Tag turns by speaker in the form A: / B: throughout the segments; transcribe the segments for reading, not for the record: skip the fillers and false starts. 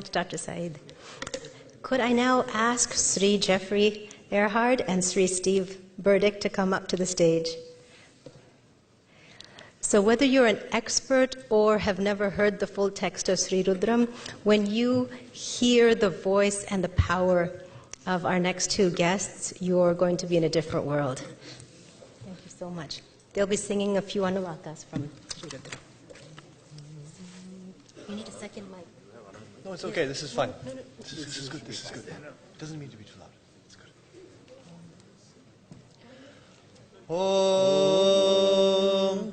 A: Dr. Saeed. Could I now ask Sri Jeffrey Erhard and Sri Steve Burdick to come up to the stage? So whether you're an expert or have never heard the full text of Sri Rudram, when you hear the voice and the power of our next two guests, you're going to be in a different world. Thank you so much. They'll be singing a few anuvakas from Sri Rudram. You need a second mic.
B: No, it's okay. This is fine. This is good. This is good. It doesn't mean to be too loud. It's good. Om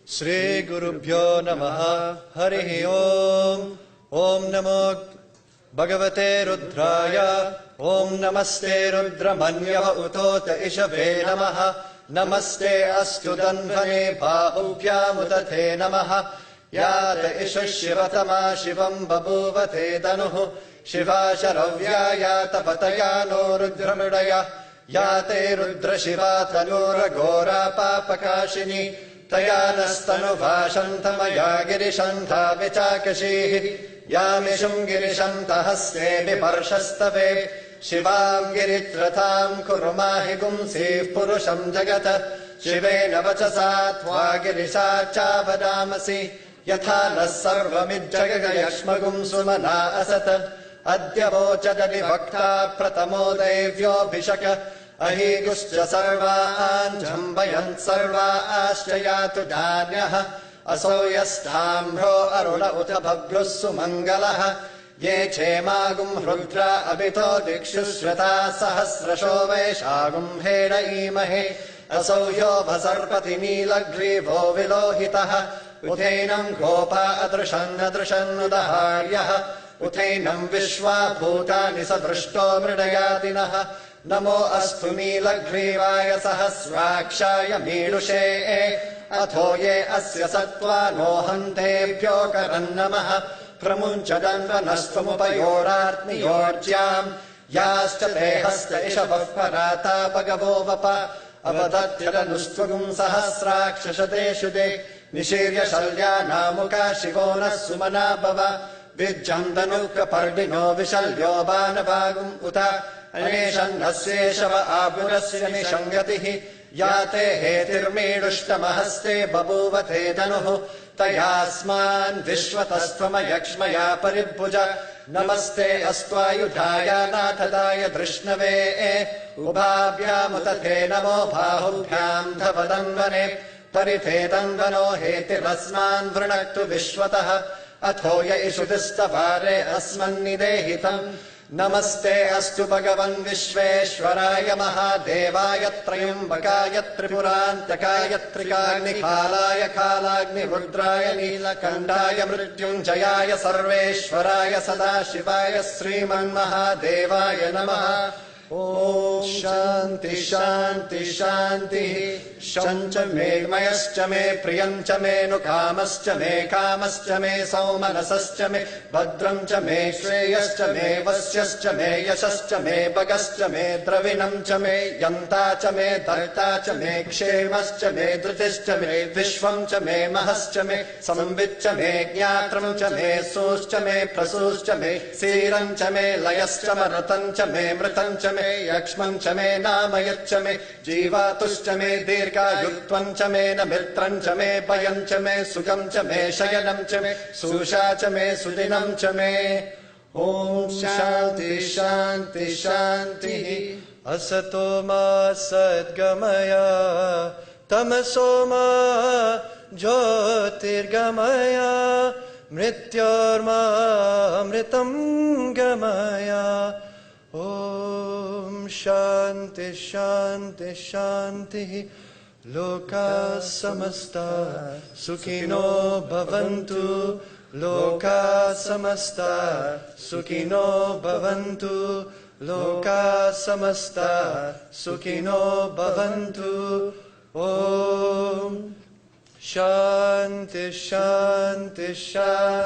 B: Shri Gurubhyo Namaha Harihi Om Om Namo Bhagavate Rudraya Om Namaste Rudramanyava Utota Ishave Namaha Namaste Astu Danvane Bahubhyam Utate Namaha Yata Isha Shivatama Shivam Babuvate Danuhu Shiva Sharavya Yata Patayano Rudramudaya Yate Rudra Shiva Tanura Gora Papakashini Tayanastanu Vashantamaya Girishantha Vichakashihi Yamishum Girishantha Haste Viparshastave Shivam Giritratham Kurumahi Gumsi Purusham Jagata Shivena Vachasa Tva Girisha Chavadamasi Yatha Nasarvamidjagayashmagum Sumana Asata Adya Vochadali Bhakta Pratamo Devyo Bhishaka Ahiguscha Sarva Anjambayant Sarva Aschayatu Danyaha Asoyastamro Aruna Utabhagrussu Mangalaha Ye Chemagum Rudra Abito Dikshushrata Sahasrasho Veshagum Heda Imahe Asoyo Vasarpati Nilagrivo Vilohitaha Uthainam Gopa Adrishan Udaharyaha Uthainam Vishwa Bhutani Sadrishto Mridayatinaha Namo Astu Nilaghrivaya Sahasrakshaya Mirushe Athoye Asya Sattva Nohantebhyo Karannamaha Pramunchadanvanastumupayoratni Yorjyam Yascha Tehasta Ishavah Parata Bhagavo Vapa Avadatyadanushtvagum Sahasrakshashate Shude Nishirya Shalya Namuka Shivona Sumana Bhava Vijjandanuka Pardino Vishalyo Banavagum Uta Aneshan Asyeshava Abhurasya Nishangatihi Yate Hetirmedushtamahasti Babuvate Danuhu Tayasman Vishwatastvama Yakshmaya Paribhuja Namaste Astvayudhaya Nathadaya Drishnave Ubhabhyamutate Namo Bahubhyam Dhavadanvane Parithetandvano Hetirasman Vrunaktu Vishwataha Athoya Ishudistavare Asman Nidehitam Namaste Astu Bhagavan Vishveshwaraya Mahadevaya Trayambakaya Tripurantakaya Trikagni Khalaya Khalagni Rudraya Nilakandaya Mrityunjayaya Sarveshwaraya Sadashivaya Sriman Mahadevaya Namaha Om Shanti Shanti Shanti Shancha me Mayascha me Priyancha me Nukamascha me Kamascha me Saumanasascha me Bhadramcha me Shreyascha me Vasyascha me Yashascha me Bhagascha me Dravinamcha me Yantacha me Dartacha me Kshemascha me Dhritischa me Vishwamcha me Mahascha me Samvitcha me Jnatramcha me Suscha me Prasuscha me Sirancha me Layascha Maratancha me Mritancha me Yakshmancha me Namayatcha me Jivatushcha me Dirga Yutvancha me Namirtrancha me Bayancha me Sugamcha me Shayanamcha me Sushacha me Sudinamcha me Om Shanti Shanti Shanti Asatoma Sadgamaya Tamasoma Jyotirgamaya Mrityorma Amritam Gamaya Om Shanti Shanti Shanti Loka Samasta Sukhino Bhavantu Loka Samasta Sukhino Bhavantu Loka Samasta Sukhino Bhavantu Om Shanti Shanti Shanti